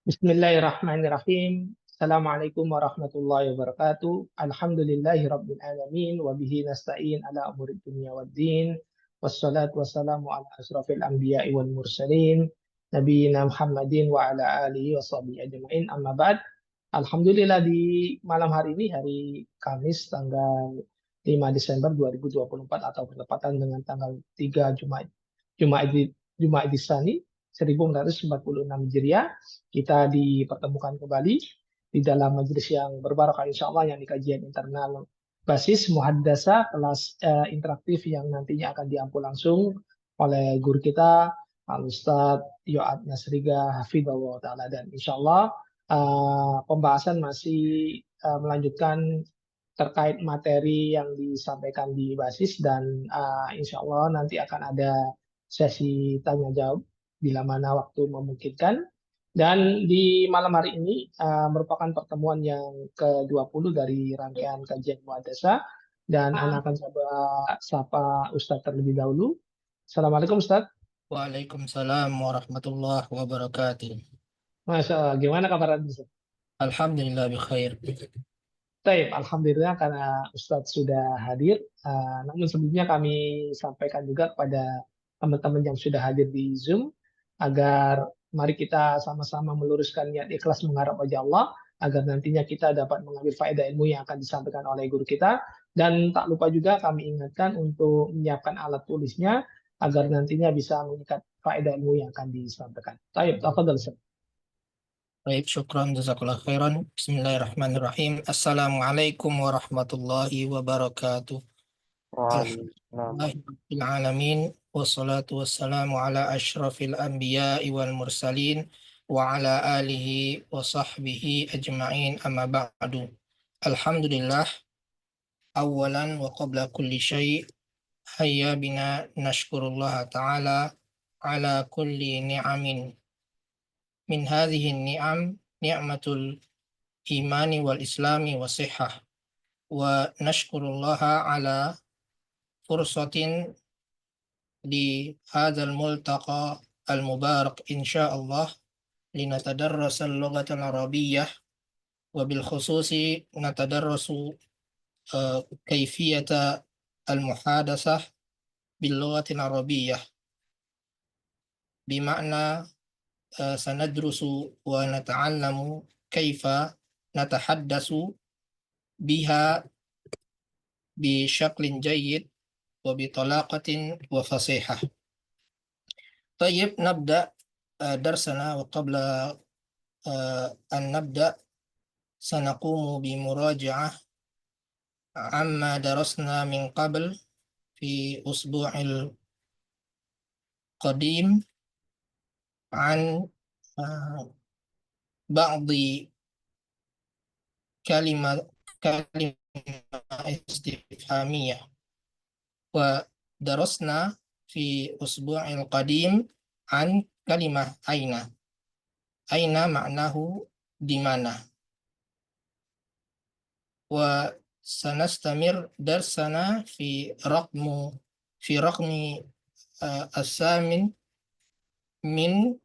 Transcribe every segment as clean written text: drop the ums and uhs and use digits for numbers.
Bismillahirrahmanirrahim. Assalamualaikum warahmatullahi wabarakatuh. Alhamdulillahi rabbil alamin wa bihi nasta'in ala umurid dunya waddin. Wassalatu wassalamu ala asrafil anbiya'i wal mursalin nabiyina Muhammadin wa ala alihi wa sahbihi ajma'in. Amma ba'd. Alhamdulillah di malam hari ini hari Kamis tanggal 5 Desember 2024 atau bertepatan dengan tanggal 3 Jumat Jumat Tsani 1446 Hijriah, kita dipertemukan kembali di dalam majelis yang berbarakah insya Allah yang di kajian internal basis muhaddasa kelas interaktif yang nantinya akan diampu langsung oleh guru kita Al Ustadz Yoad Nasriga Hafidhahullah Ta'ala, dan insya Allah pembahasan masih melanjutkan terkait materi yang disampaikan di basis, dan insya Allah nanti akan ada sesi tanya jawab bila mana waktu memungkinkan. Dan di malam hari ini merupakan pertemuan yang ke-20 dari rangkaian kajian muhadasa, dan anak akan sapa Ustadz terlebih dahulu. Assalamualaikum Ustadz. Waalaikumsalam warahmatullahi wabarakatuh. Masya Allah, gimana kabar Ustadz? Alhamdulillah bikhair. Baik, Alhamdulillah karena Ustadz sudah hadir. Namun sebelumnya kami sampaikan juga kepada teman-teman yang sudah hadir di Zoom, agar mari kita sama-sama meluruskan niat ikhlas mengharap wajah Allah, agar nantinya kita dapat mengambil faedah ilmu yang akan disampaikan oleh guru kita. Dan tak lupa juga kami ingatkan untuk menyiapkan alat tulisnya, agar nantinya bisa mengikat faedah ilmu yang akan disampaikan. Baik, tafadhol Ustaz. Baik, syukran jazakallah khairan. Bismillahirrahmanirrahim. Assalamualaikum warahmatullahi wabarakatuh. Waalaikumsalam. Alhamdulillahirabbil alamin wassalatu wassalamu ala asyrafil anbiya'i wal mursalin wa ala alihi wa sahbihi ajma'in, amma ba'du. Alhamdulillah, awalan wa qabla kulli syai' hayya bina nashkurullah ta'ala ala kulli ni'amin min hadhihi ni'am ni'matul imani wal islami wa sihhah, wa nashkurullaha ala fursatin di hadzal multaqa al mubarak insyaallah linatadarrasa al-lughata al-arabiyyah, wa bil khususi natadarrasu kaifiyata al-muhadasah bil lughati al-arabiyyah, bima'na sanadrusu wa nata'allamu kaifa natahaddasu biha bi syaklin jayyid wa bi talaqatin wa fasihah. Tayyib, nabda darsana, wa qabla an nabda sanaqumu bi muraja'ah amma darasna min qabl fi usbu'il qadim an ba'di kalimat istifhamiyah, wa darasna fi usbu'il qadim an kalimah aina. Aina ma'nahu di mana. Wa sanastamir darsana fi raqmi as-samin min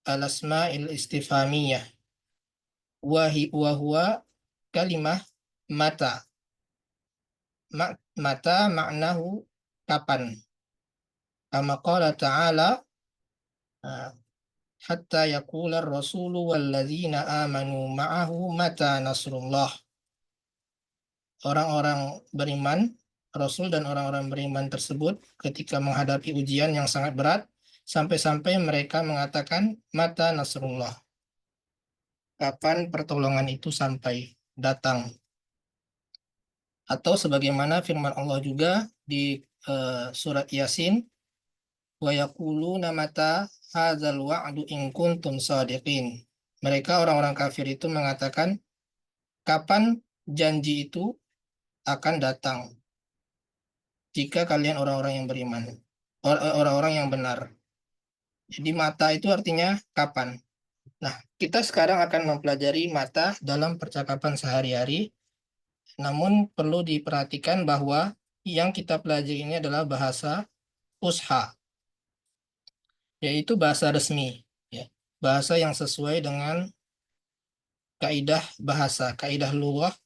al-asma'il istifhamiyah, wa huwa kalimah mata. Mata maknahu kapan. Kama qala ta'ala hatta yaqula ar-rasulu walladzina amanu ma'ahu mata nasrullah. Orang-orang beriman, Rasul dan orang-orang beriman tersebut ketika menghadapi ujian yang sangat berat, sampai-sampai mereka mengatakan mata nasrullah, kapan pertolongan itu sampai datang. Atau sebagaimana firman Allah juga di surat Yasin, wa yaquluna mata hadzal wa'du in kuntum shadiqin. Mereka orang-orang kafir itu mengatakan, kapan janji itu akan datang jika kalian orang-orang yang beriman, orang-orang yang benar. Jadi mata itu artinya kapan. Nah, kita sekarang akan mempelajari mata dalam percakapan sehari-hari. Namun perlu diperhatikan bahwa yang kita pelajari ini adalah bahasa fusha, yaitu bahasa resmi, ya. Bahasa yang sesuai dengan kaidah bahasa, kaidah lughah,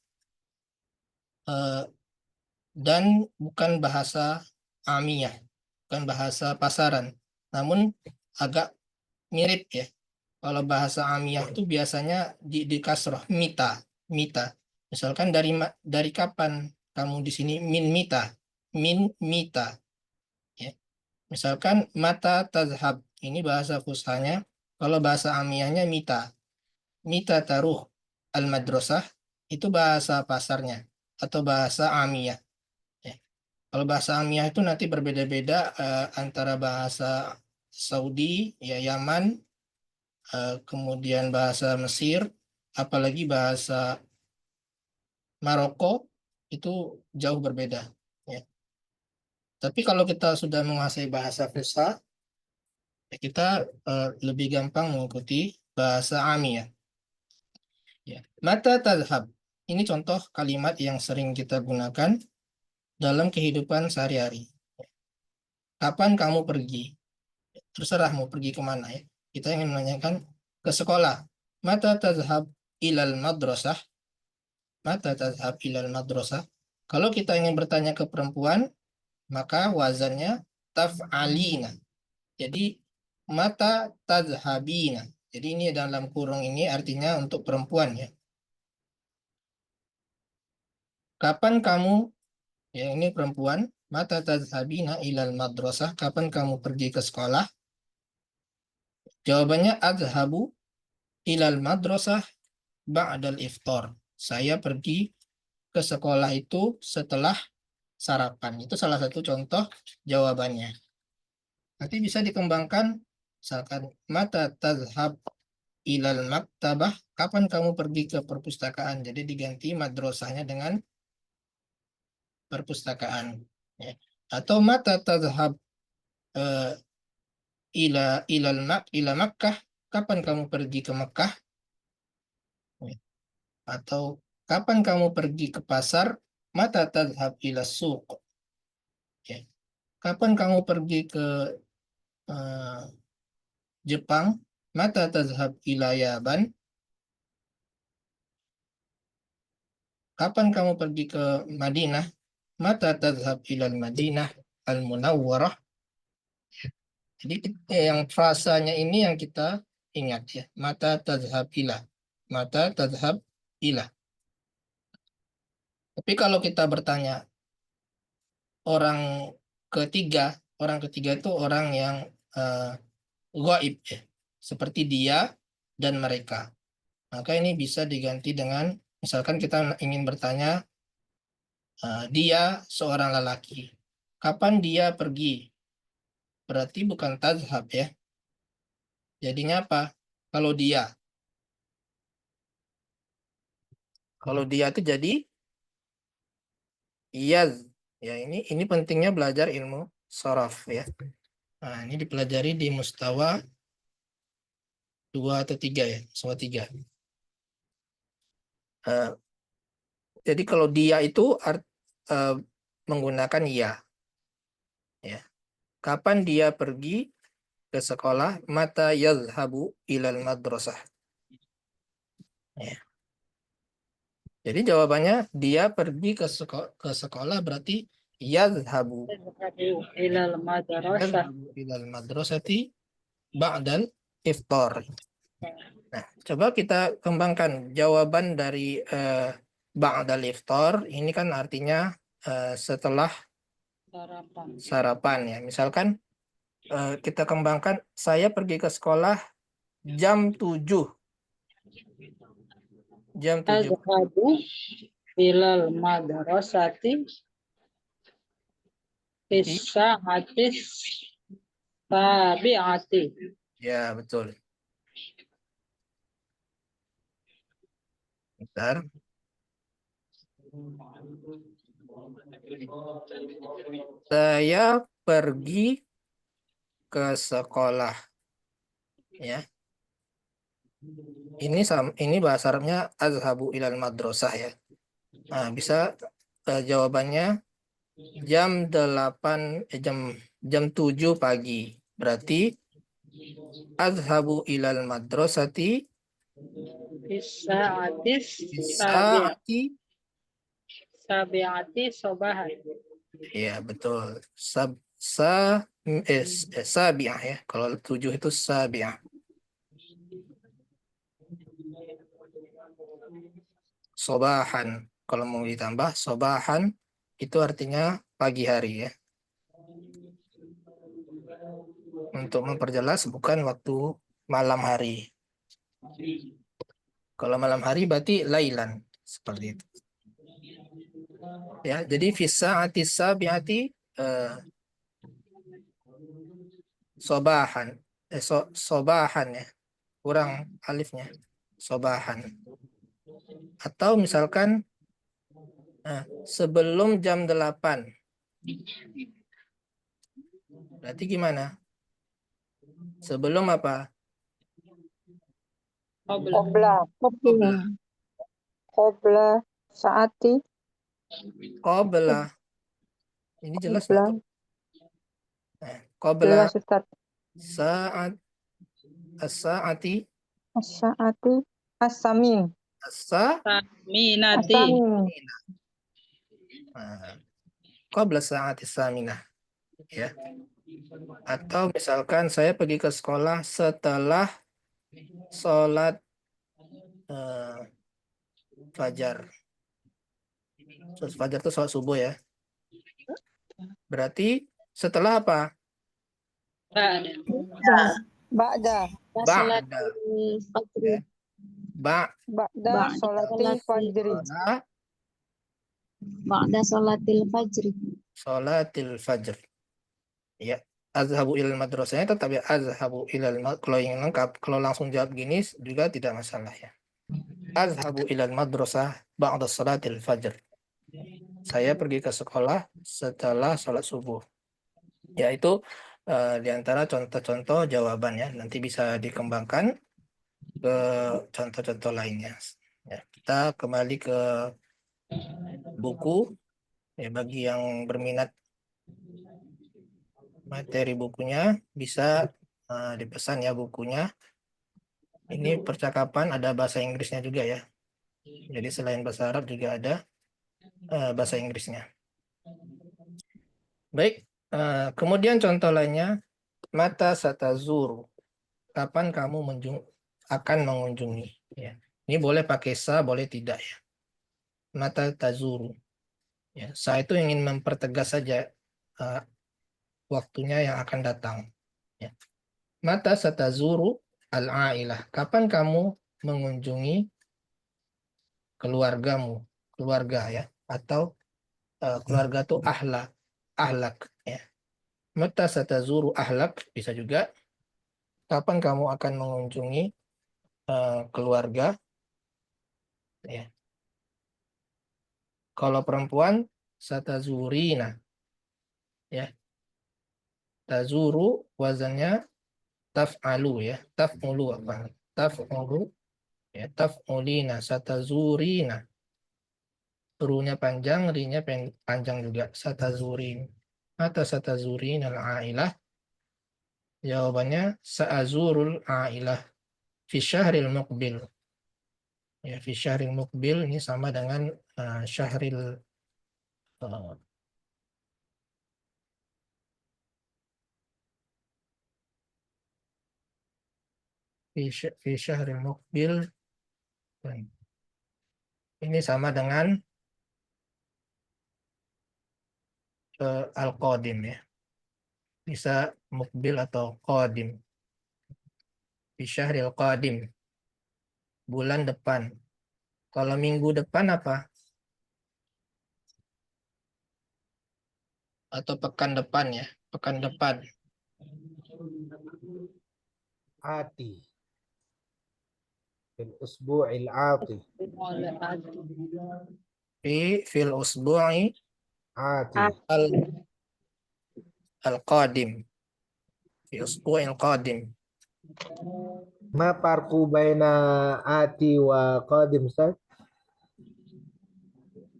dan bukan bahasa amiyah, bukan bahasa pasaran, namun agak mirip ya. Kalau bahasa amiyah itu biasanya di kasroh mita, mita. Misalkan dari kapan kamu di sini min mita. Ya. Misalkan mata tazhab, ini bahasa fusahanya. Kalau bahasa amiyahnya mita taruh al madrasah, itu bahasa pasarnya atau bahasa amiyah. Ya. Kalau bahasa amiyah itu nanti berbeda-beda antara bahasa Saudi, ya Yaman, kemudian bahasa Mesir, apalagi bahasa Maroko, itu jauh berbeda. Ya. Tapi kalau kita sudah menguasai bahasa fusha, ya kita lebih gampang mengikuti bahasa amiyah. Ya. Mata tadhab. Ini contoh kalimat yang sering kita gunakan dalam kehidupan sehari-hari. Kapan kamu pergi? Terserah mau pergi kemana ya. Kita ingin menanyakan ke sekolah. Mata tadhab ilal madrasah. Mata tadhab ilal madrasah. Kalau kita ingin bertanya ke perempuan, maka wazannya taf'alina. Jadi mata tadhabina. Jadi ini dalam kurung ini artinya untuk perempuan ya. Kapan kamu, ya ini perempuan, mata tadhabina ilal madrasah, kapan kamu pergi ke sekolah? Jawabannya adhabu ilal madrasah ba'dal iftar. Saya pergi ke sekolah itu setelah sarapan. Itu salah satu contoh jawabannya. Nanti bisa dikembangkan, misalkan mata tadhab ilal maktabah, kapan kamu pergi ke perpustakaan? Jadi diganti madrasahnya dengan perpustakaan. Ya. Atau mata tadhab ila Makkah, kapan kamu pergi ke Makkah? Ya. Atau kapan kamu pergi ke pasar? Mata tadhab ila suq. Ya. Kapan kamu pergi ke Jepang? Mata tadhab ila Yaban? Kapan kamu pergi ke Madinah? Mata tadhab ila Madinah al-Munawwarah? Jadi yang frasanya ini yang kita ingat ya. Mata tadhab ila. Mata tadhab ila. Tapi kalau kita bertanya orang orang ketiga itu orang yang gaib ya. Seperti dia dan mereka. Maka ini bisa diganti dengan, misalkan kita ingin bertanya, dia seorang lelaki. Kapan dia pergi? Berarti bukan tadhab ya. Jadinya apa? Kalau dia. Kalau dia itu jadi iyaz. Ya ini pentingnya belajar ilmu sharaf ya. Nah, ini dipelajari di mustawa 2 atau 3 ya, mustawa 3. Jadi kalau dia itu menggunakan ya. Ya. Kapan dia pergi ke sekolah? Mata yadhhabu ilal madrasah. Ya. Jadi jawabannya dia pergi ke sekolah berarti yadhhabu ilal madrasah. ilal madrasati ba'dal iftar. Nah, coba kita kembangkan jawaban dari ba'dal iftar. Ini kan artinya setelah sarapan ya. Misalkan kita kembangkan, saya pergi ke sekolah jam 7. Jam 7. Azhabu ilal madrasati fisa'atis tabi'ati. Ya, betul. Bentar. Saya pergi ke sekolah. Ya. Ini bahasa Arabnya azhabu ilal madrasah ya. Nah, bisa jawabannya jam 8 jam 7 pagi. Berarti azhabu ilal madrasati Bisaatis Bisaati, sabiati sobahan. ya betul. Sabi'ah ya. Kalau 7 itu sabi'ah. Sobahan. Kalau mau ditambah sobahan itu artinya pagi hari ya. Untuk memperjelas bukan waktu malam hari. Kalau malam hari berarti lailan seperti itu. Ya, jadi fisa'ati sabi'ati sobahan. Sobahan ya. Kurang alifnya. Sobahan. Atau misalkan sebelum jam 8. Berarti gimana? Sebelum apa? Qabla. Qabla saati. Qabla. Ini jelas nggak tuh? Qabla Jelas Ustaz. saat as-saati As-saati as-samin. Minati. As-samin. qabla saati saminah ya. Atau misalkan saya pergi ke sekolah setelah sholat fajar. Sholat fajar itu sholat subuh ya. Berarti setelah apa? Ba'da. Ba'da. Ya. Ba'da sholatil fajri. Ba'da sholatil fajri. Sholatil fajr. Ya. Azhabu ilal madrasahnya tetap ya azhabu ilal kalau yang lengkap, kalau langsung jawab gini juga tidak masalah ya. Azhabu ilal madrasah ba'da sholatil fajr. Saya pergi ke sekolah setelah sholat subuh. Ya itu di antara contoh-contoh jawaban ya. Nanti bisa dikembangkan ke contoh-contoh lainnya. Ya, kita kembali ke buku. Ya, bagi yang berminat materi bukunya bisa dipesan ya bukunya. Ini percakapan ada bahasa Inggrisnya juga ya. Jadi selain bahasa Arab juga ada bahasa Inggrisnya. Baik, kemudian contoh lainnya mata satazuru. Kapan kamu akan mengunjungi? Ya. Ini boleh pakai sa, boleh tidak ya. Mata tazuru. Ya, sa itu ingin mempertegas saja waktunya yang akan datang. Ya. Mata satazuru al-ailah. Kapan kamu mengunjungi keluargamu, keluarga ya, atau keluarga itu ahlak ya. Mata satazuru ahlak bisa juga. Kapan kamu akan mengunjungi keluarga ya. Kalau perempuan satazurina ya. Tazuru wazannya taf'alu ya. Taf'ulu apa? Taf'ulu ya. Taf'ulina satazurina. Runya panjang, rinya panjang juga. Satazurin. Mata satazurin al-ailah. Jawabannya sa'azurul ailah fi syahril muqbil. Ya, fi syahril muqbil ini sama dengan syahril fi syahril muqbil. Ini sama dengan al-qadim ya. Bisa muqbil atau qadim. Fi syahril qadim. Bulan depan. Kalau minggu depan apa? Atau pekan depan ya. Pekan depan. آتي في الأسبوع الآتي Fil usbu'i آتي al-qadim. Fi usbu'il qadim. ما فرق بين آتي وقادم Ustaz?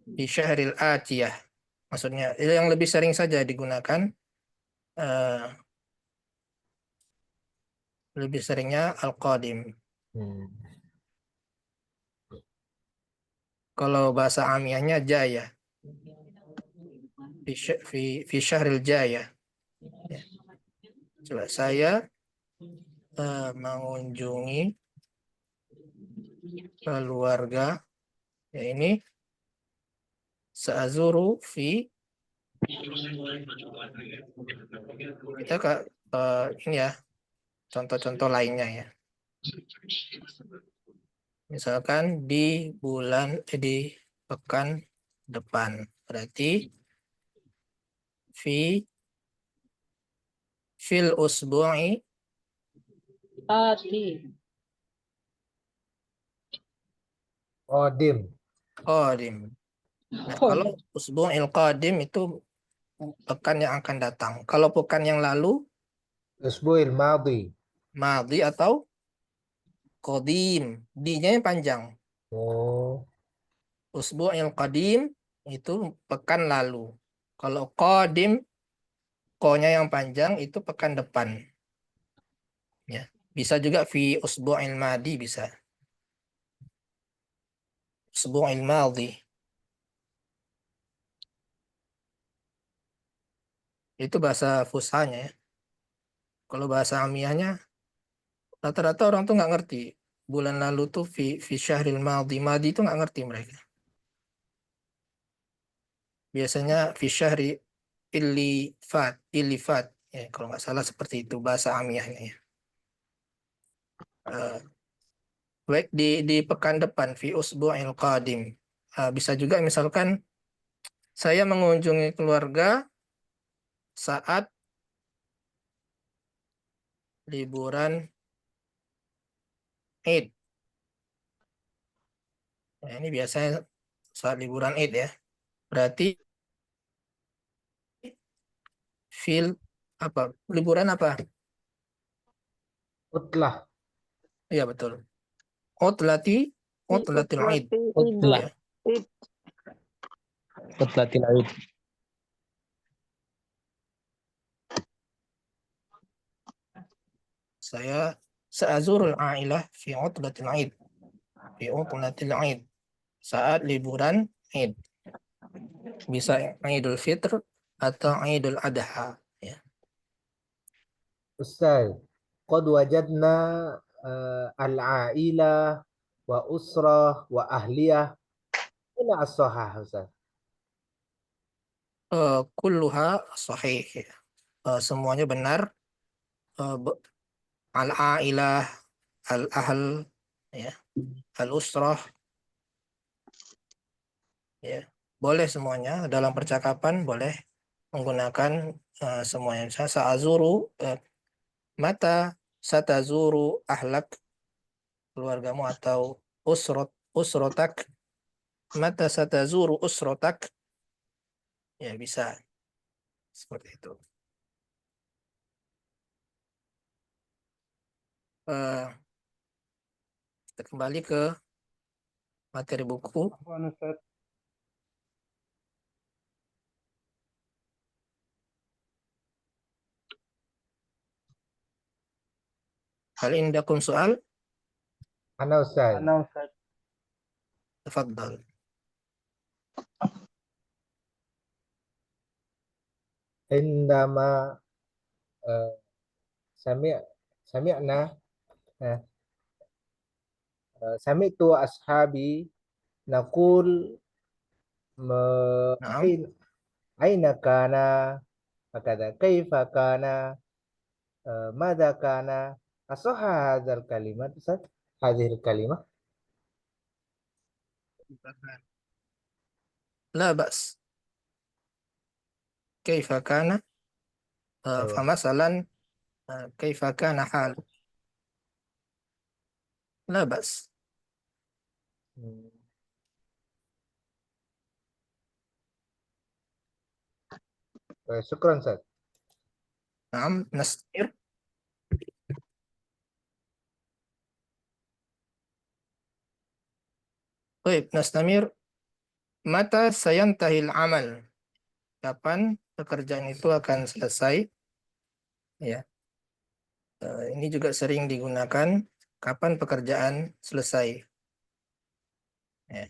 Di syahril atiyah. Maksudnya yang lebih sering saja digunakan lebih seringnya al-qadim. Kalau bahasa amiyahnya jaya. Fi syahril jaya. Ya. Coba saya mengunjungi keluarga. Ya, ini sa'azuru fi, kita ini ya contoh-contoh lainnya ya. Misalkan di pekan depan, berarti fil usbu'i Ati. Qadim. qadim. Nah, kalau usbu'il qadim itu pekan yang akan datang. Kalau pekan yang lalu Usbu'il madi. madhi atau qadim, D-nya yang panjang. Oh, Usbu'il qadim itu pekan lalu. Kalau qadim, ko-nya yang panjang itu pekan depan. Ya. Bisa juga fi usbu'il madi bisa. Usbu'il madhi. Itu bahasa fushanya ya. Kalau bahasa amiyahnya rata-rata orang tuh nggak ngerti. Bulan lalu tuh fi syahril madhi. Madhi itu nggak ngerti mereka. Biasanya fi syahri illifat. Ya, kalau nggak salah seperti itu bahasa amiyahnya ya. Baik di pekan depan fi usbu'il qadim. Bisa juga misalkan saya mengunjungi keluarga saat liburan Id. Nah, ini biasanya saat liburan Id ya. Berarti apa? Liburan apa? utlah. Iya betul. Utlatil Id. Utlah. Ya. Utlatil Aid. Saya sa'azurul ailah fi utlatil Id. Fi utlatil Id. Saat liburan Id. Bisa Idul Fitr atau Idul Adha. Ya. Ustaz, qad wajadna al-ailah wa usrah wa ahliyah. Ini as-sahah, Ustaz. Kulluha sahih. Ya. Semuanya benar. Al-ailah, al-ahl, ya, al-usrah, ya. Boleh semuanya dalam percakapan, boleh menggunakan semuanya. Misalnya sa'azuru, mata satazuru ahlak, keluargamu, atau usrotak, mata satazuru usrotak, ya bisa seperti itu. Kita kembali ke materi buku. Hal indakum soal? Ana Ustaz. Tafadhal. Indama sami'na sami'tu ashabi naqul Naam. aina kana hakada kaifa kana madza kana asahha hadzal kalimat Ustaz, hadhil kalimah. La ba's. Kaifa kana? Aywa. Famasalan kaifa kana hal? La ba's. Syukran Ustaz. Naam, nastamir. Baik, nastamir. Mata sayantahil amal? Kapan pekerjaan itu akan selesai? Ya. Ini juga sering digunakan. Kapan pekerjaan selesai? Ya.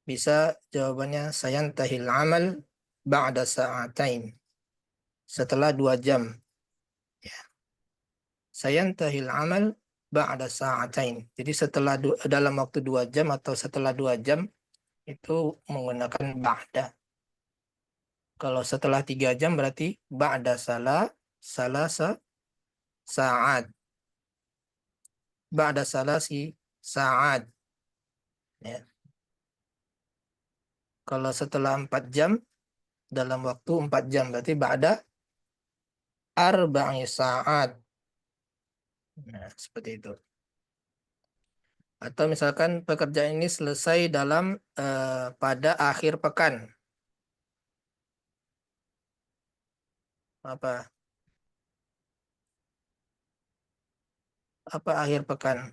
bisa jawabannya sayantahil amal ba'da sa'atain. Setelah 2 jam. Ya. Sayantahil amal ba'da sa'atain. Jadi setelah dalam waktu 2 jam atau setelah 2 jam itu menggunakan ba'da. Kalau setelah 3 jam berarti ba'da salasa sa'at. Ba'da salasi sa'at. Ya. Kalau setelah 4 jam, dalam waktu 4 jam, berarti ba'da arba'i sa'at. Nah, seperti itu. Atau misalkan pekerjaan ini selesai dalam pada akhir pekan. Apa akhir pekan?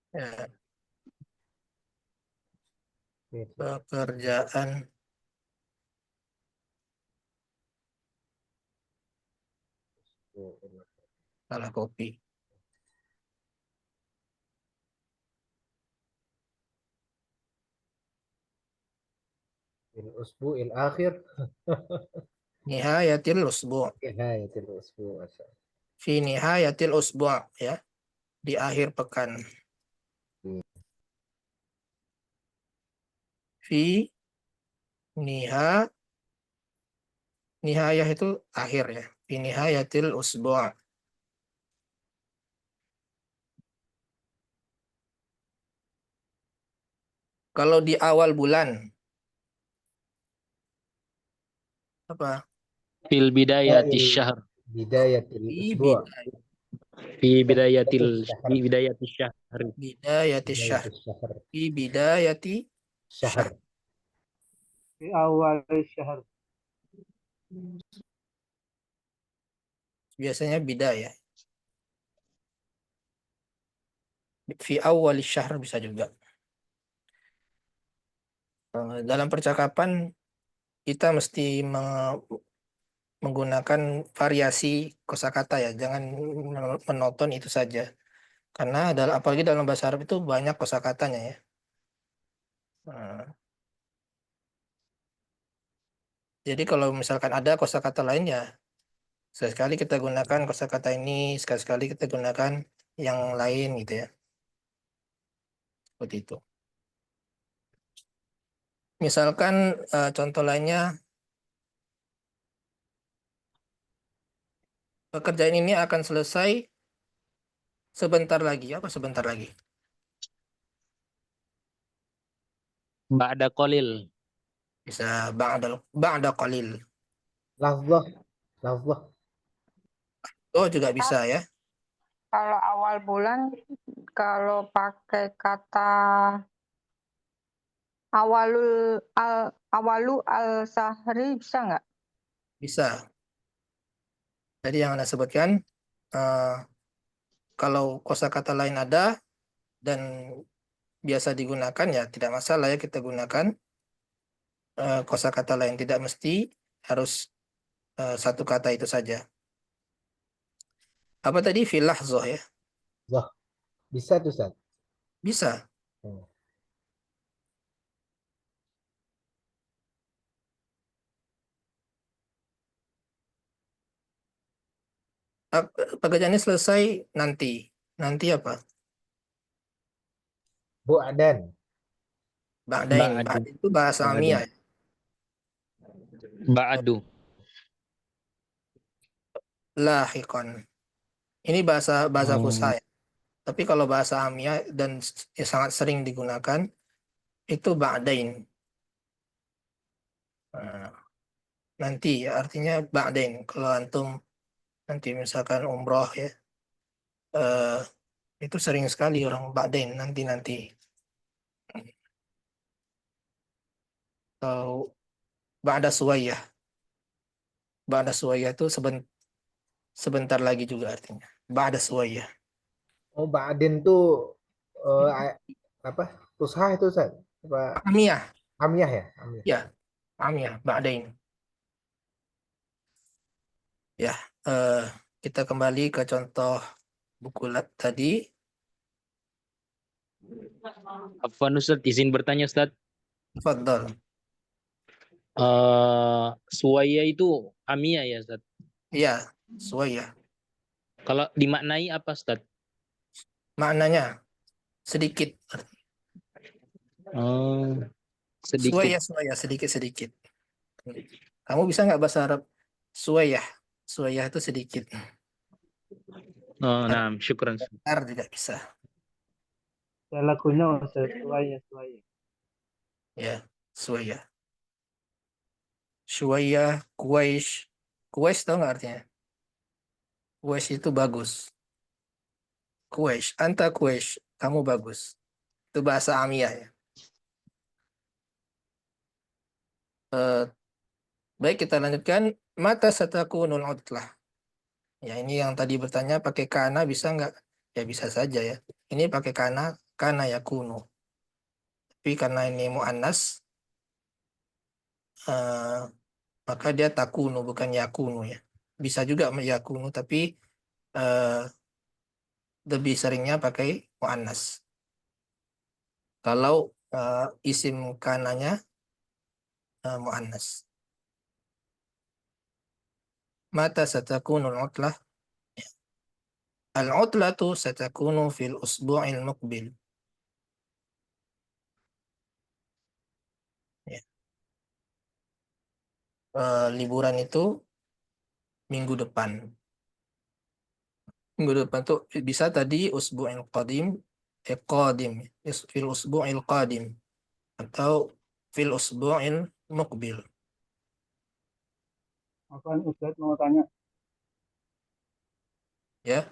Ya, pekerjaan salah kopi. Usbu'il akhir. Nihayatil usbu'. Nihayatil usbu'. Fi nihayatil usbu', ya. Di akhir pekan. Fi nihayah itu akhir, ya. Fi nihayatil usbu'. Kalau di awal bulan apa? Fil bidayati syahr. Bidayatil Fi usbu'. Fi bidayatil syahr. bidayati syahr. Bidayatil syahr. Fi bidayati Syahr. Di awal syahr. Biasanya bidayah. Fi awal syahr bisa juga. Dalam percakapan kita mesti menggunakan variasi kosakata, ya, jangan menonton itu saja. Karena apalagi dalam bahasa Arab itu banyak kosakatanya, ya. Jadi kalau misalkan ada kosakata lain, ya sekali kita gunakan kosakata ini, sekali-sekali kita gunakan yang lain, gitu, ya. Seperti itu. Misalkan contoh lainnya, pekerjaan ini akan selesai sebentar lagi. Apa sebentar lagi? Ba'da qalil. Bisa ba'da qalil. Lafzah. Oh, juga bisa, ya. Kalau awal bulan, kalau pakai kata awalu al sahri bisa nggak? Bisa. Jadi yang Anda sebutkan, kalau kosakata lain ada dan biasa digunakan, ya tidak masalah, ya, kita gunakan kosakata lain. Tidak mesti harus satu kata itu saja. Apa tadi? Fil lahzah, ya? Zah. Bisa tuh, Ustaz. Bisa. Pekerjaan ini selesai nanti. Nanti apa? Bu'adan. Ba'dain. Ba'du. Itu bahasa Amiyah. Ba'du. Lahiqan. Ini bahasa Fusha, ya. Tapi kalau bahasa Amiyah dan sangat sering digunakan itu ba'dain. Nanti, ya, artinya ba'dain. Kalau antum nanti misalkan umroh, ya, itu sering sekali orang ba'dain, nanti. Atau ba'da suwayyah. Ba'da suwayyah itu sebentar lagi juga artinya. Ba'da suwayyah. Oh, ba'din tuh apa? Fusha itu, Ustaz? Apa? Amiyah. Amiyah, ya? Amiyah. Ya, Amiyah, ba'dain. Ya, kita kembali ke contoh buku tadi. Afwan Ustadz, izin bertanya Ustadz. Tafadhol. Suwaya itu amiyah ya Ustadz. Iya, suwaya. Kalau dimaknai apa Ustadz? Maknanya sedikit. Oh, sedikit. Suwaya, suwaya, sedikit-sedikit. Kamu bisa nggak bahasa Arab? Suwayah. Suwayah itu sedikit. Oh, nah, syukran. Bentar juga bisa. Ya lagunya sesuai. Ya, suwayah. Suwayah, kuwaish. Kuwaish tau nggak artinya? Kuwaish itu bagus. Kuwaish, anta kuwaish. Kamu bagus. Itu bahasa amiyah ya. Baik, kita lanjutkan. Mata satakunul utlah. Ya, ini yang tadi bertanya pakai kana bisa nggak? Ya bisa saja ya. Ini pakai kana yakunu. Tapi karena ini muannas, maka dia takunu bukan yakunu ya. Bisa juga yakunu tapi lebih seringnya pakai muannas. Kalau isim kananya muannas. Mata satakunul utlah. Al-utlatu satakunu fil usbu'il muqbil. Ya. Liburan itu minggu depan. Minggu depan tuh bisa tadi usbu'il qadim, qadim, fil usbu'il qadim atau fil usbu'il muqbil. Afwan Ustaz mau tanya, Ya,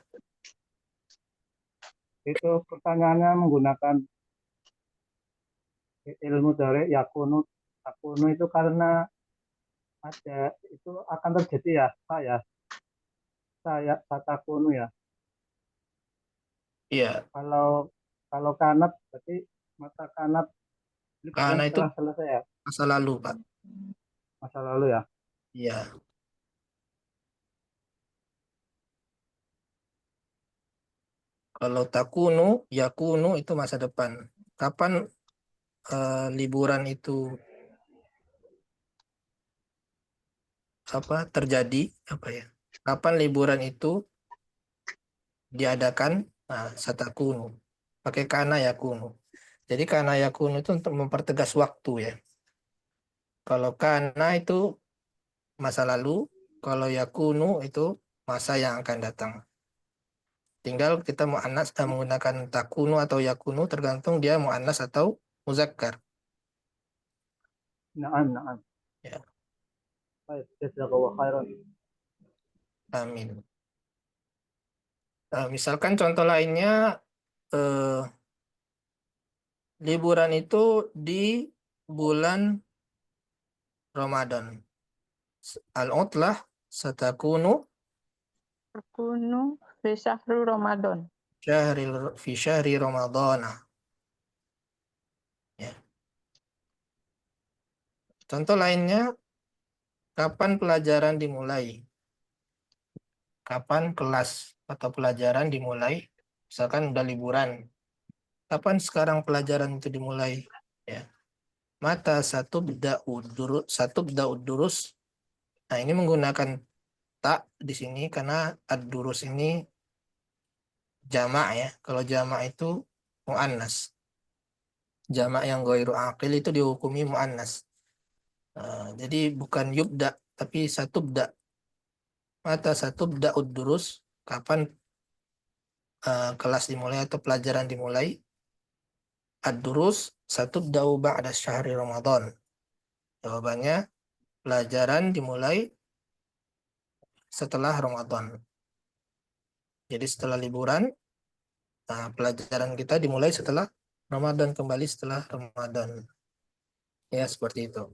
itu pertanyaannya menggunakan ilmu dari yakunu. Yakunu itu karena ada itu akan terjadi ya, saya satakunu ya. iya. Kalau kalau kanat berarti mata kanat ini bukan Karena itu setelah selesai ya, masa lalu, Pak. masa lalu ya. Iya. Kalau takunu, yakunu itu masa depan. Kapan liburan itu terjadi? Apa ya? Kapan liburan itu diadakan? Nah, satakunu. Pakai kana yakunu. Jadi kana yakunu itu untuk mempertegas waktu ya. Kalau kana itu masa lalu, kalau yakunu itu masa yang akan datang. Tinggal kita mu'annas menggunakan takunu atau yakunu tergantung dia mu'annas atau muzakkar. Naam. Ya, Baik, jazakallahu khairan. amin. Misalkan contoh lainnya liburan itu di bulan Ramadan. Al-utlah satakunu Takunu fi syahri Ramadan. fi syahri Ramadana. Ya. Contoh lainnya, kapan pelajaran dimulai? Kapan kelas atau pelajaran dimulai? Misalkan udah liburan. Kapan sekarang pelajaran itu dimulai? Ya. Mata satu durus. Nah, ini menggunakan tak di sini karena ad-durus ini jamak ya. Kalau jamak itu muannas. Jamak yang ghairu aqil itu dihukumi muannas. Jadi bukan yubda tapi satubda. Mata satubda ud-durus, kapan kelas dimulai atau pelajaran dimulai? Ad-durus satubda'u ba'da syahri Ramadan. Jawabannya pelajaran dimulai setelah Ramadan. Jadi setelah liburan, pelajaran kita dimulai setelah Ramadan, kembali setelah Ramadan. Ya, seperti itu.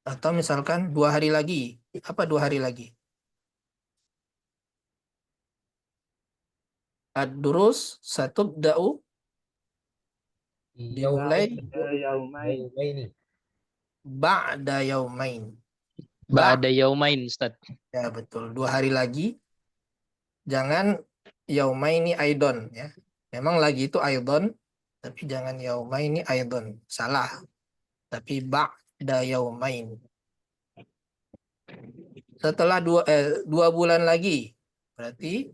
Atau misalkan 2 hari lagi. Apa 2 hari lagi? Ad-durus satubda'u dimulai Yaumain. ini ba'da yaumain. Ba'da yaumain, Ustaz. Ya betul, 2 hari lagi. Jangan yaumaini aidon ya. Memang lagi itu aidon, tapi jangan yaumaini aidon. Salah. Tapi ba'da yaumain. Setelah 2 bulan lagi. Berarti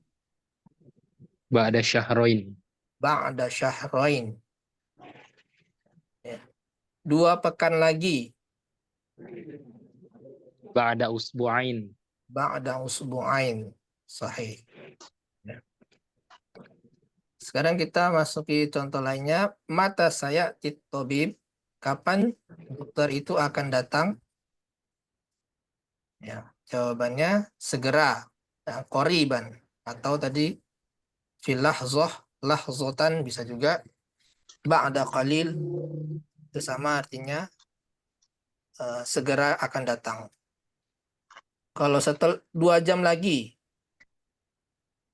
Ba'da syahroin. ba'da syahrain. Ya. 2 pekan lagi. Ba'da usbu'ain. Ba'da usbu'ain. Sahih. Ya. Sekarang kita masuki contoh lainnya. Mata saya titobib. Kapan dokter itu akan datang? Ya, jawabannya segera. Ya, qoriban. Atau tadi fil lahzah, lahzotan bisa juga. Ba'da qalil. Itu sama artinya segera akan datang. Kalau setelah 2 jam lagi,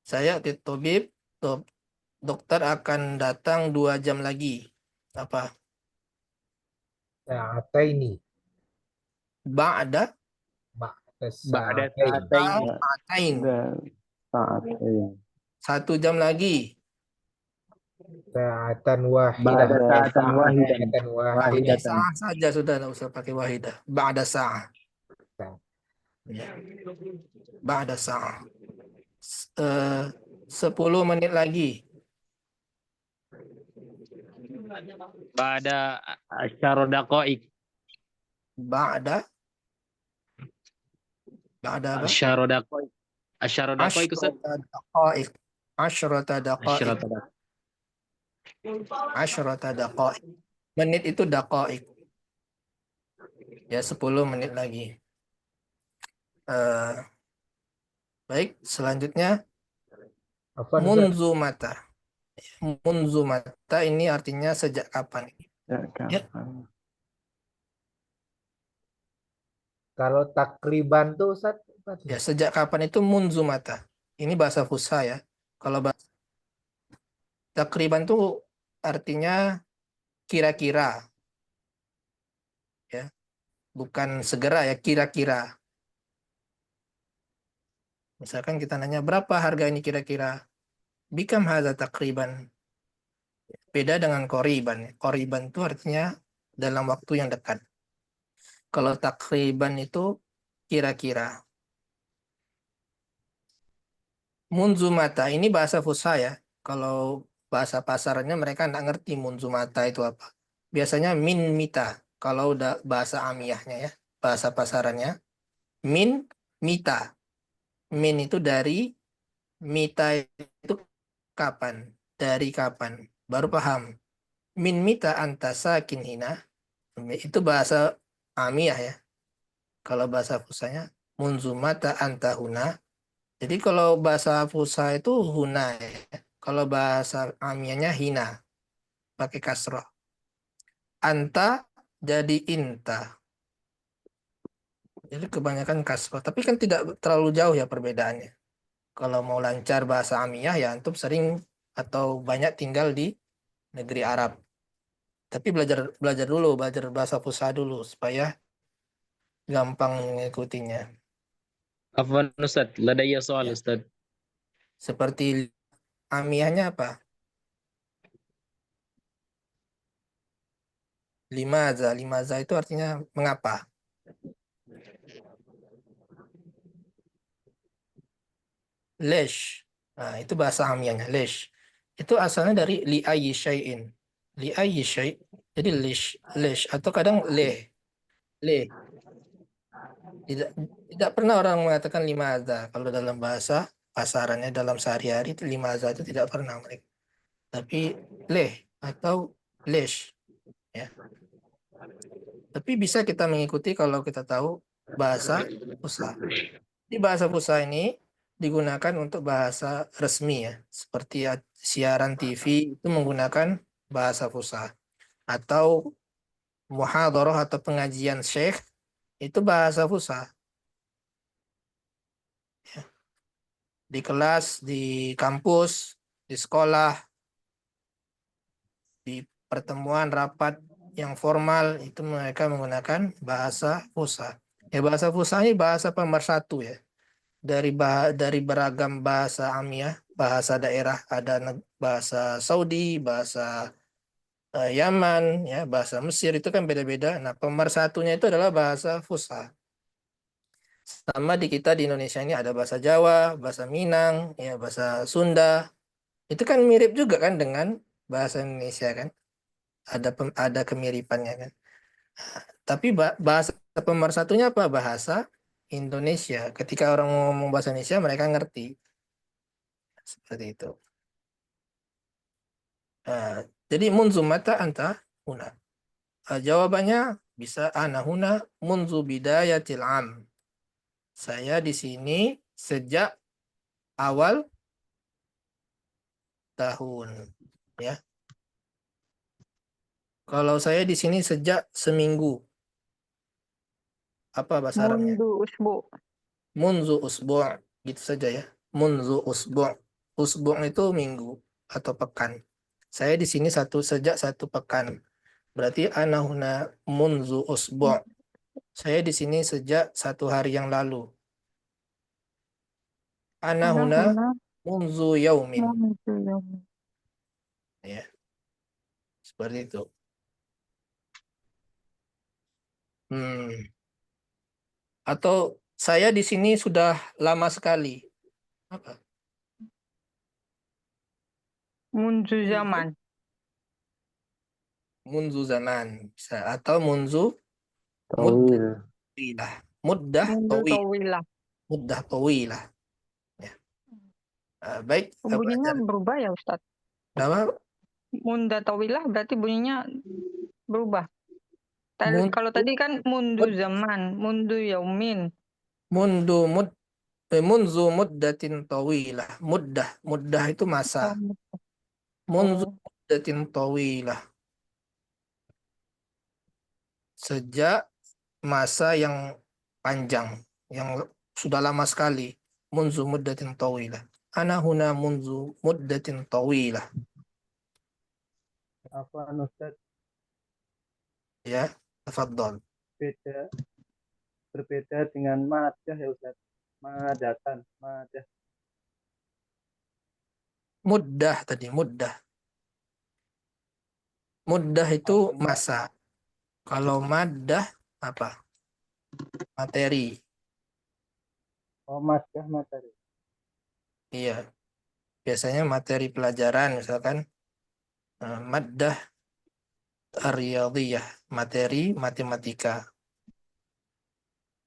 saya titobib, dokter akan datang 2 jam lagi. Apa? Sa'ataini. Ba'da Ba'da Ba'da sa'ataini. sa'atain. sa'atain. 1 jam lagi. Sa'atan wahidah. Ba'da sa'atan wahidan. Sa'atan wahidah. Wahidatan. Sa'ah saja sudah, tidak usah pakai wahidah. Ba'da sa'ah. Ya. Ba'da sa'ah. 10 menit lagi. Ba'da asyara daqaik. Ba'da apa? Asyara daqaik. Asyara daqaik, Ustaz. Asyrata daqaik. Asyrata daqaik. Menit itu daqaik. Ya, 10 menit lagi. Baik, selanjutnya Apa Ustaz? munzumata. Munzumata ini artinya sejak kapan? Ya. Kalau takriban tuh Ustaz, apa tuh? Ya, sejak kapan itu munzumata. Ini bahasa Fusha ya. Kalau bahasa takriban itu artinya kira-kira. Ya. Bukan segera ya, kira-kira. Misalkan kita nanya berapa harga ini kira-kira? Bikam hadza takriban. Beda dengan qoriban. Qoriban itu artinya dalam waktu yang dekat. Kalau takriban itu kira-kira. Munzumata ini bahasa Fusha ya. Kalau bahasa pasarannya mereka nggak ngerti munzumata itu apa. Biasanya min mita. Kalau udah bahasa amiyahnya ya, bahasa pasarannya min mita. Min itu dari, mita itu kapan, dari kapan. Baru paham. Min mita anta sakin hina. Itu bahasa amiyah ya. Kalau bahasa Fushanya munzumata anta huna. Jadi kalau bahasa Fusha itu huna ya. Kalau bahasa amiyahnya hina. Pakai kasroh. Anta jadi inta. Jadi kebanyakan kasroh. Tapi kan tidak terlalu jauh ya perbedaannya. Kalau mau lancar bahasa amiyah ya antum sering atau banyak tinggal di negeri Arab. Tapi belajar dulu, belajar bahasa Fusha dulu supaya gampang mengikutinya. Afwan Ustaz, ladaya soal Ya. Ustaz. Seperti amiyahnya apa? Limaza. Limaza itu artinya mengapa? Lesh. Nah, itu bahasa amiyahnya, lesh. Itu asalnya dari li'ayyi syai'in. Li'ayyi syai'. Jadi lesh atau kadang le. Tidak pernah orang mengatakan limaza. Kalau dalam bahasa pasarannya dalam sehari-hari itu limaza itu tidak pernah mereka. Tapi leh atau lesh ya. Tapi bisa kita mengikuti kalau kita tahu bahasa Fusha. Di bahasa Fusha ini digunakan untuk bahasa resmi ya. Seperti siaran TV itu menggunakan bahasa Fusha. Atau muhadharah atau pengajian syekh itu bahasa Fusha. Di kelas, di kampus, di sekolah, di pertemuan, rapat, yang formal itu mereka menggunakan bahasa fusha. Ya, bahasa fusha ini bahasa pemersatu ya. Dari beragam bahasa amiyah, bahasa daerah, ada bahasa Saudi, bahasa Yaman, ya, bahasa Mesir itu kan beda-beda. Nah, pemersatunya itu adalah bahasa fusha. Sama di kita di Indonesia ini ada bahasa Jawa, bahasa Minang, ya, bahasa Sunda. Itu kan mirip juga kan dengan bahasa Indonesia kan. Ada kemiripannya kan. Tapi bahasa pemersatunya apa? Bahasa Indonesia. Ketika orang ngomong bahasa Indonesia mereka ngerti. Seperti itu. Jadi munzu mata anta huna. Jawabannya bisa ana huna munzu bidayatil am. Saya di sini sejak awal tahun, ya. Kalau saya di sini sejak seminggu. Apa bahasa Arabnya? Mundu usbu. Munzu usbu', gitu saja ya. Munzu usbu'. Usbu' itu minggu atau pekan. Saya di sini sejak satu pekan. Berarti ana huna munzu usbu'. Saya di sini sejak satu hari yang lalu. Ana Ana huna huna munzu yaumin. mundu yaumin. Ya, seperti itu. Atau saya di sini sudah lama sekali. Apa? Mundu zaman. Munzu zaman. Bisa. Atau munzu Tawil. muddah. Muddah Mundu tawil. tawilah. Muddah tawilah. Ya. Baik, Bunyinya pelajar. berubah ya Ustaz. Nama Munda tawilah berarti bunyinya berubah. Kalau mundu tadi kan mundu zaman, mundu yaumin. mundu mud munzu muddatin tawilah. Muddah itu masa. Munzu Oh, muddatin tawilah. Sejak masa yang panjang, yang sudah lama sekali. Munzu muddatin tawilah. Ana huna munzu muddatin tawilah. Apa Ustaz, Ya, tafadhol. berbeda dengan madah ya Ustaz. Madatan, madah. Muddah tadi, muddah. Muddah itu masa. Kalau maddah apa? Materi. Oh, madah materi. Iya. Biasanya materi pelajaran misalkan maddah ar-riyadhiyah, materi matematika.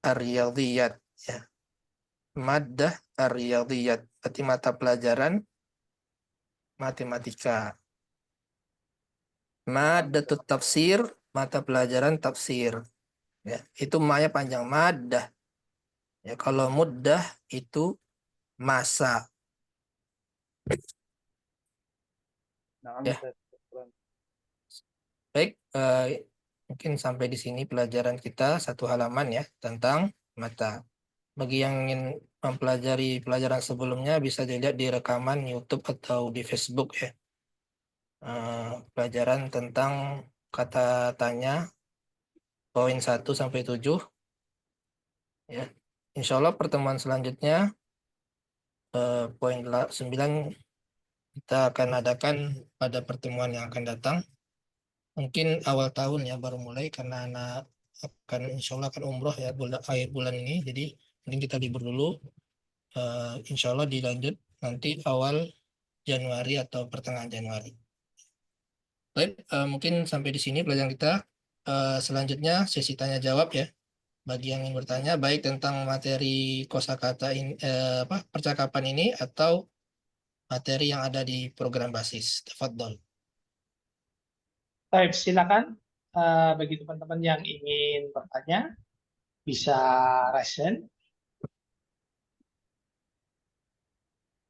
Ar-riyadhiyat, ya. Maddah ar-riyadhiyat, berarti mata pelajaran matematika. Maddatut tafsir, mata pelajaran tafsir. Ya, itu maknya panjang maddah. Ya, kalau muddah itu masa. Nah, Ya, Ustaz. baik. Mungkin sampai di sini pelajaran kita satu halaman ya tentang mata. Bagi yang ingin mempelajari pelajaran sebelumnya bisa dilihat di rekaman YouTube atau di Facebook ya. Pelajaran tentang kata tanya poin 1 sampai 7 ya. Insya Allah pertemuan selanjutnya poin 9 kita akan adakan pada pertemuan yang akan datang. Mungkin awal tahun ya baru mulai karena anak akan insya Allah akan umroh ya akhir bulan ini. Jadi mungkin kita libur dulu. Insya Allah dilanjut nanti awal Januari atau pertengahan Januari. Baik, mungkin sampai di sini pelajaran kita. Selanjutnya sesi tanya jawab ya. Bagi yang ingin bertanya baik tentang materi kosakata ini, percakapan ini atau materi yang ada di program basis. Tafadhol. Baik, silakan bagi teman-teman yang ingin bertanya bisa raise hand.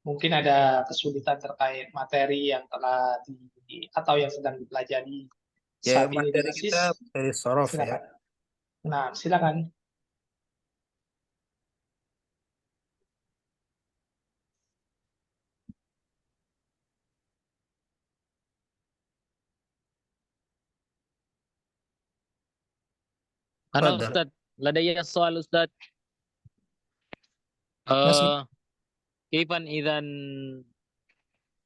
Mungkin ada kesulitan terkait materi yang telah atau yang sedang dipelajari Ya, saat ini di materi basis. kita materi sorof ya. Silakan. Nah, silakan. أنا تفضل. أستاذ لدي سؤال أستاذ. نسمع. كيف إذا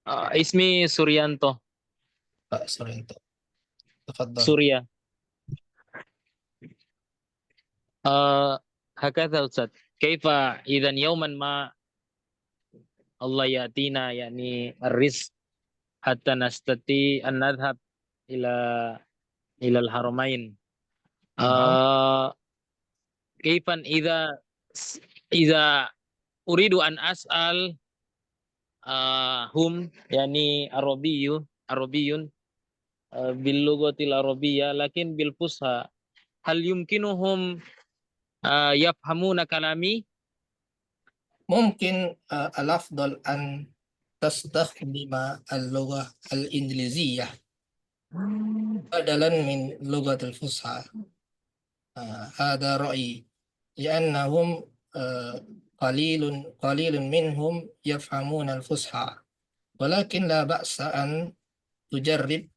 اسمي سوريانتو Pak Suryanto. تفضل. سوريا. هكذا أستاذ. كيف إذا يوما ما الله يأتينا يعني الرزق حتى نستطيع أن نذهب إلى الحرمين. كيف إذا أريد أن أسأل هم يعني عربي باللغة العربية لكن بالفصحى، هل يمكنهم يفهمون كلامي؟ ممكن الأفضل أن تستخدم اللغة الإنجليزية بدلا من اللغة الفصحى. هذا رأيي، لأنهم قليل منهم يفهمون الفصحى، ولكن لا بأس أن تجرب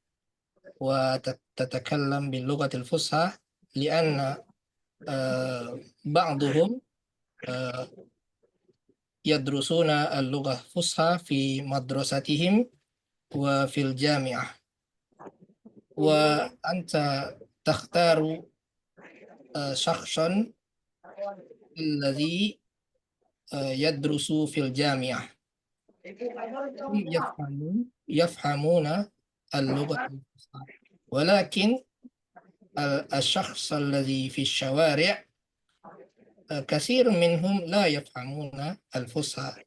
وتتكلم باللغة الفصحى، لأن بعضهم يدرسون اللغة الفصحى في مدرستهم وفي الجامعة، وأنت تختار شخصا الذي يدرس في الجامعة، هم يفهمون اللغة الفصحى، ولكن الشخص الذي في الشوارع كثير منهم لا يفهمون الفصحى.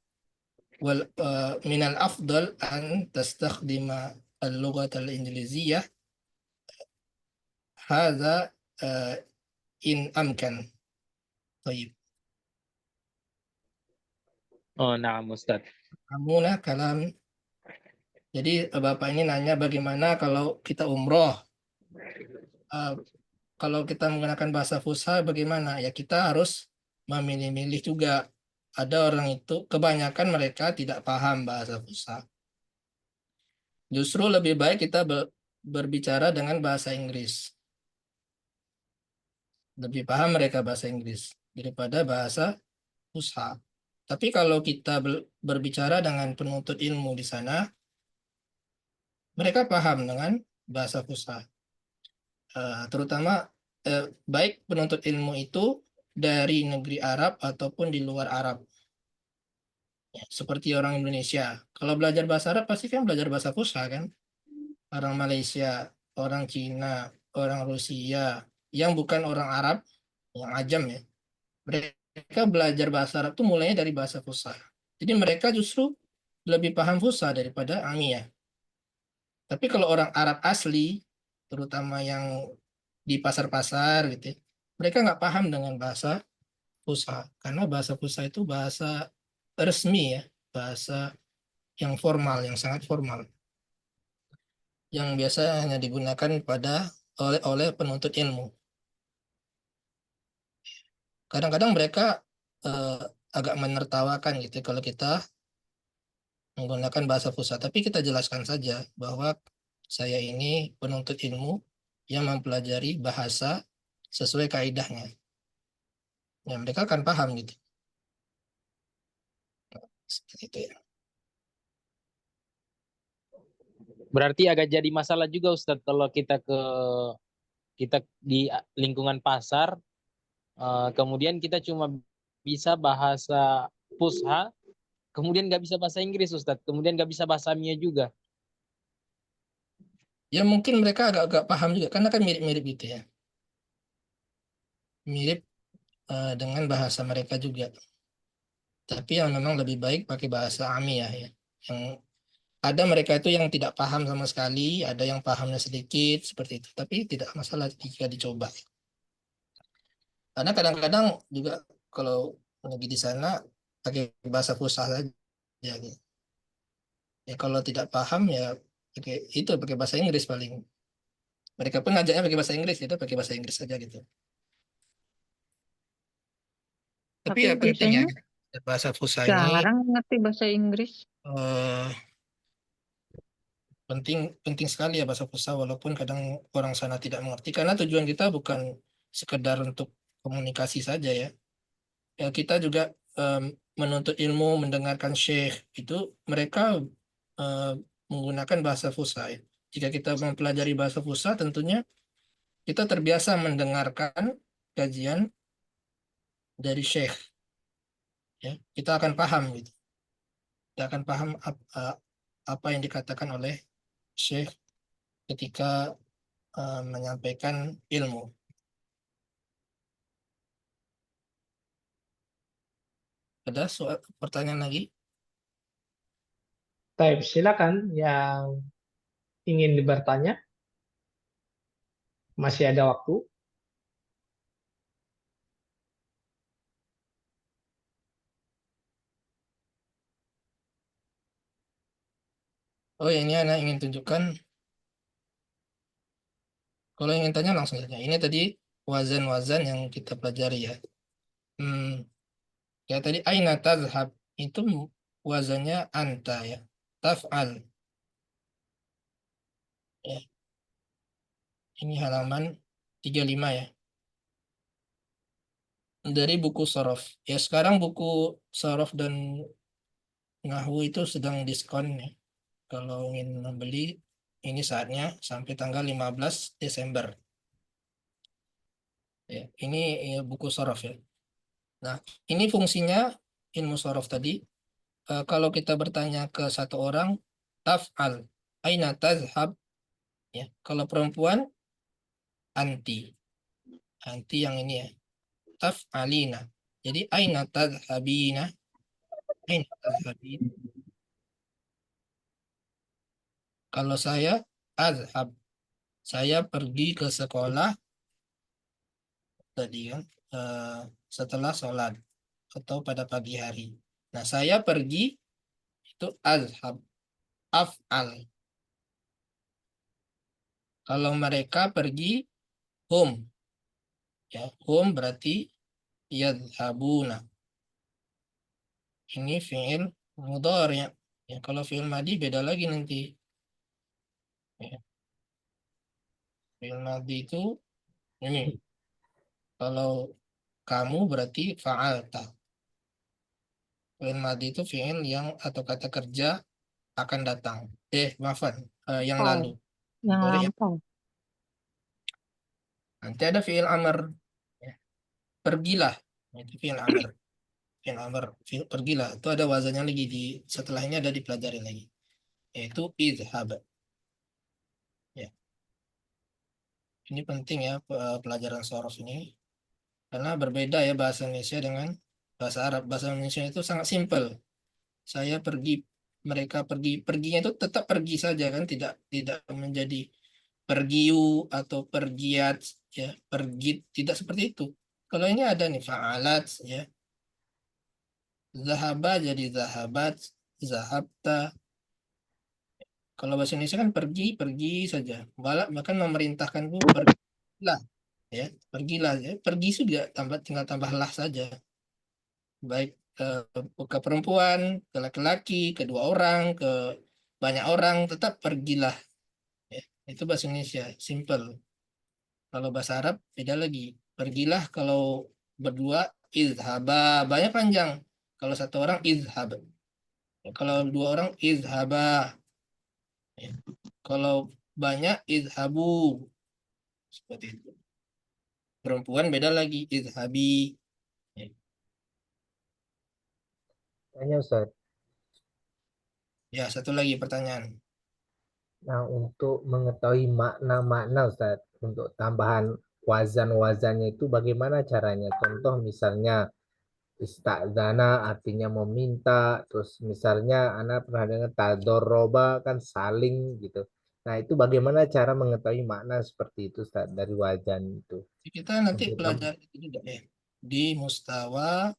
ومن الأفضل أن تستخدم اللغة الإنجليزية، هذا إن أمكن. طيب. نعم أستاذ. Amuna kalam. Jadi Bapak ini nanya bagaimana kalau kita umroh. Kalau kita menggunakan bahasa Fusha bagaimana? Ya kita harus memilih-milih juga. Ada orang itu, kebanyakan mereka tidak paham bahasa Fusha. Justru lebih baik kita berbicara dengan bahasa Inggris. Lebih paham mereka bahasa Inggris daripada bahasa Fusha. Tapi kalau kita berbicara dengan penuntut ilmu di sana, mereka paham dengan bahasa Fusha. Terutama baik penuntut ilmu itu dari negeri Arab ataupun di luar Arab. Ya, seperti orang Indonesia. Kalau belajar bahasa Arab pasti kan belajar bahasa Fusha kan? Orang Malaysia, orang Cina, orang Rusia, yang bukan orang Arab, yang ajam ya. Mereka belajar bahasa Arab itu mulainya dari bahasa Fusha. Jadi mereka justru lebih paham Fusha daripada Amiyah. Tapi kalau orang Arab asli, terutama yang di pasar-pasar gitu, mereka nggak paham dengan bahasa Fusha. Karena bahasa Fusha itu bahasa resmi ya, bahasa yang formal, yang sangat formal. Yang biasa hanya digunakan oleh penuntut ilmu. Kadang-kadang mereka agak menertawakan gitu kalau kita menggunakan bahasa Fusha. Tapi kita jelaskan saja bahwa saya ini penuntut ilmu yang mempelajari bahasa sesuai kaidahnya. Ya, mereka akan paham gitu. Seperti itu ya. Berarti agak jadi masalah juga Ustadz kalau kita di lingkungan pasar, kemudian kita cuma bisa bahasa Fusha, kemudian nggak bisa bahasa Inggris Ustadz, kemudian nggak bisa bahasa Amiyah juga. Ya mungkin mereka agak-agak paham juga, karena kan mirip-mirip gitu ya. Mirip dengan bahasa mereka juga. Tapi yang memang lebih baik pakai bahasa Amiyah ya. Yang ada mereka itu yang tidak paham sama sekali, ada yang pahamnya sedikit, seperti itu. Tapi tidak masalah jika dicoba. Karena kadang-kadang juga kalau lagi di sana pakai bahasa Fusha saja. Gitu. Ya kalau tidak paham ya pakai bahasa Inggris paling. Mereka pun ngajaknya pakai bahasa Inggris, itu pakai bahasa Inggris saja gitu. Tapi ya penting ya bahasa Fusha ini. Jarang ngerti bahasa Inggris. Penting sekali ya bahasa Fusha, walaupun kadang orang sana tidak mengerti, karena tujuan kita bukan sekedar untuk komunikasi saja ya. Ya kita juga menuntut ilmu, mendengarkan syekh itu mereka menggunakan bahasa fusha ya. Jika kita mempelajari bahasa fusha tentunya kita terbiasa mendengarkan kajian dari syekh ya. Kita akan paham gitu. Kita akan paham apa yang dikatakan oleh syekh ketika menyampaikan ilmu. Ada pertanyaan lagi? Taib, silakan yang ingin bertanya. Masih ada waktu. Oh ini anak ingin tunjukkan. Kalau ingin tanya langsung saja. Ini tadi wazan-wazan yang kita pelajari ya. Ya tadi aina tazhab itu wazannya anta ya. Taf'al. Ya. Ini halaman 35 ya. Dari buku Sorof. Ya sekarang buku Sorof dan Nahwu itu sedang diskon ya. Kalau ingin membeli ini saatnya sampai tanggal 15 Desember. Ya, ini ya, buku Sorof ya. Nah, ini fungsinya ilmu sorof tadi. Kalau kita bertanya ke satu orang, taf'al, aina tazhab, ya. Kalau perempuan, anti. Anti yang ini ya. Taf'alina. Jadi aina tazhabina, aina tazhabin. Kalau saya, azhab. Saya pergi ke sekolah tadi kan, setelah sholat atau pada pagi hari. Nah, saya pergi itu azhab, af'al. Kalau mereka pergi hum, ya hum berarti yadhabuna. Ini fi'il mudhari ya. Ya, kalau fi'il madi beda lagi nanti. Ya, fi'il madi itu ini. Kalau kamu berarti fa'alta. Fi'il madi itu fi'il yang atau kata kerja akan datang. Maafan, yang lalu. Yang Sorry, lampau. nanti ada fi'il amr. Ya. Pergilah. Itu fi'il amr. Fi'il amr, pergilah. Itu ada wazannya lagi di setelah ini ada dipelajari lagi. Yaitu idhab. Ya. Ini penting ya pelajaran sorof ini. Karena berbeda ya bahasa Indonesia dengan bahasa Arab. Bahasa Indonesia itu sangat simpel. Saya pergi, mereka pergi. Perginya itu tetap pergi saja kan, tidak menjadi pergiu atau pergiat ya, pergi tidak seperti itu. Kalau ini ada nih fa'alat ya. Zahaba jadi zahabat, zahabta. Kalau bahasa Indonesia kan pergi, pergi saja. Bahkan memerintahkan itu pergilah ya, pergilah ya. Pergi juga tinggal tambah lah saja. Baik ke perempuan, ke laki-laki, ke dua orang, ke banyak orang, tetap pergilah. Ya. Itu bahasa Indonesia, simple. Kalau bahasa Arab beda lagi. Pergilah kalau berdua izhaba, banyak panjang. Kalau satu orang izhab. Ya, kalau dua orang izhaba. Ya. Kalau banyak izhabu. Seperti itu. Perempuan beda lagi, izhabi. Ya. Tanya Ustaz. Ya, satu lagi pertanyaan. Nah, untuk mengetahui makna-makna Ustaz, untuk tambahan wazan-wazannya itu bagaimana caranya? Contoh misalnya istadzana artinya meminta, terus misalnya anak pernah dengar tadoroba kan saling gitu. Nah, itu bagaimana cara mengetahui makna seperti itu Ustaz dari wazan itu? Kita nanti Untuk pelajari itu juga ya. Di mustawa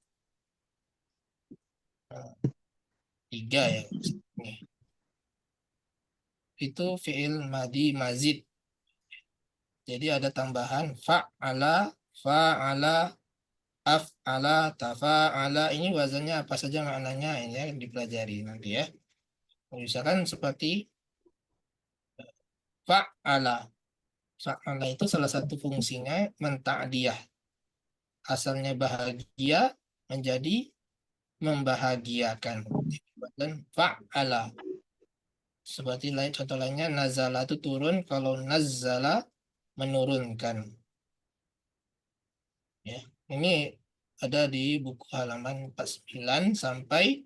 3 ya. Nih. Itu fi'il madi mazid. Jadi ada tambahan fa'ala, fa'ala, af'ala, tafa'ala. Ini wazannya apa saja maknanya ini ya dipelajari nanti ya. Misalkan seperti fa'ala. Fa'ala itu salah satu fungsinya menta'diyah. Asalnya bahagia menjadi membahagiakan. Dan fa'ala. Seperti lain contoh lainnya nazala itu turun, kalau nazzala menurunkan. Ya, ini ada di buku halaman 49 sampai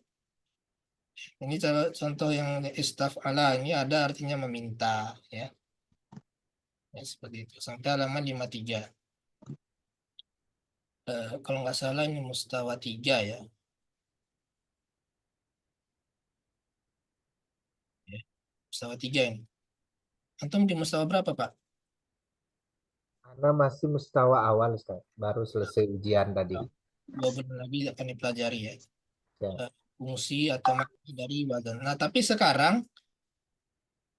ini contoh yang istaf'ala ini ada artinya meminta ya. Ya seperti itu sampai halaman 53. Kalau nggak salah ini mustawa 3 ya. Mustawa 3 ini. Antum di mustawa berapa, Pak? Karena masih mustawa awal, Ustaz. Baru selesai ujian tadi. 2 bulan lagi akan dipelajari ya. Ya. Fungsi atau makna dari wazan. Nah, tapi sekarang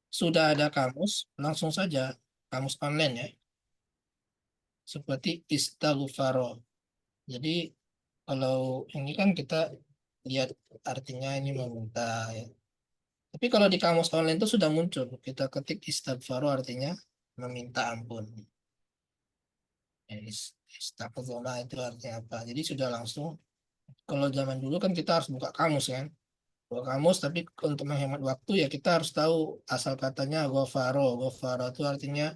sudah ada kamus, langsung saja kamus online ya. Seperti istaghfaro. Jadi kalau ini kan kita lihat artinya ini meminta ya. Tapi kalau di kamus online itu sudah muncul, kita ketik istighfaro artinya meminta ampun. Ya, istighfar itu artinya apa? Jadi sudah langsung. Kalau zaman dulu kan kita harus buka kamus kan. Buka kamus, tapi untuk menghemat waktu ya kita harus tahu asal katanya ghafaro. Ghafaro itu artinya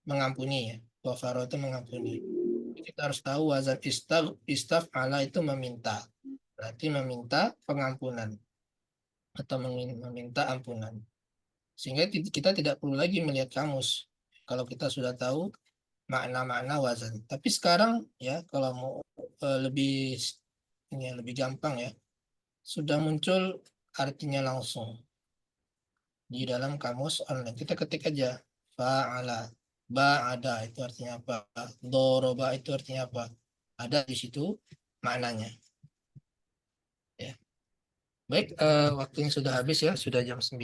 mengampuni ya. Ghafaro itu mengampuni. Kita harus tahu wazan istaf'ala itu meminta. Berarti meminta pengampunan atau meminta ampunan. Sehingga kita tidak perlu lagi melihat kamus kalau kita sudah tahu makna-makna wazan. Tapi sekarang ya kalau mau lebih gampang ya, sudah muncul artinya langsung di dalam kamus online. Kita ketik aja fa'ala, ba'ada itu artinya apa, doroba itu artinya apa. Ada di situ maknanya. Ya. Baik, waktunya sudah habis ya, sudah jam 9.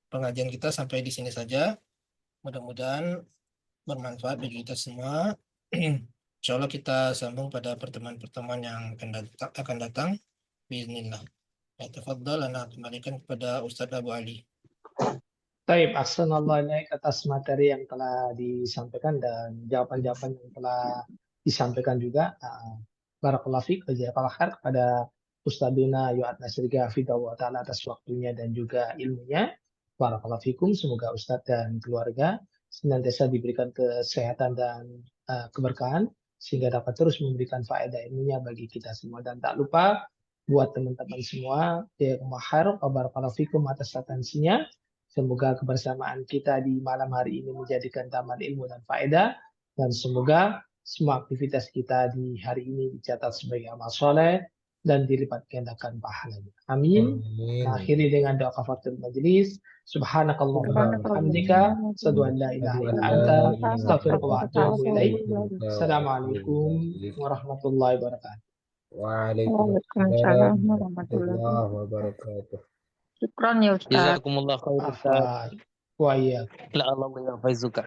Pengajian kita sampai di sini saja. Mudah-mudahan bermanfaat bagi kita semua. Insya Allah kita sambung pada pertemuan-pertemuan yang akan datang. Bismillah. Ya, tafadhal, ana kembalikan kepada Ustadz Abu Ali. Taib, ahsanallahu ilaik atas materi yang telah disampaikan dan jawaban-jawaban yang telah disampaikan juga. Barakallahu fiik, jazakallahu khair kepada Ustadzuna Yuat Nasriga Hafidhahullah Ta'ala atas waktunya dan juga ilmunya. Barakallahu fikum, semoga Ustadz dan keluarga senantiasa diberikan kesehatan dan keberkahan sehingga dapat terus memberikan faedah ilmunya bagi kita semua. Dan tak lupa buat teman-teman semua, jazakumullahu khair, barakallahu fikum atas atensinya. Semoga kebersamaan kita di malam hari ini menjadikan taman ilmu dan faedah. Dan semoga semua aktivitas kita di hari ini dicatat sebagai amal soleh dan dilipat gandakan pahalanya. Amin. Akhiri dengan doa kafaratul majelis. Subhanakallahumma wa bihamdika, asyhadu an la ilaha illa anta, astaghfiruka wa atubu ilaik. Assalamualaikum warahmatullahi wabarakatuh. Waalaikumsalam warahmatullahi wabarakatuh. Syukran ya Ustaz. Jazakumullah khair Ustaz. Wa iyyakum. La Allah wa yahfazuka.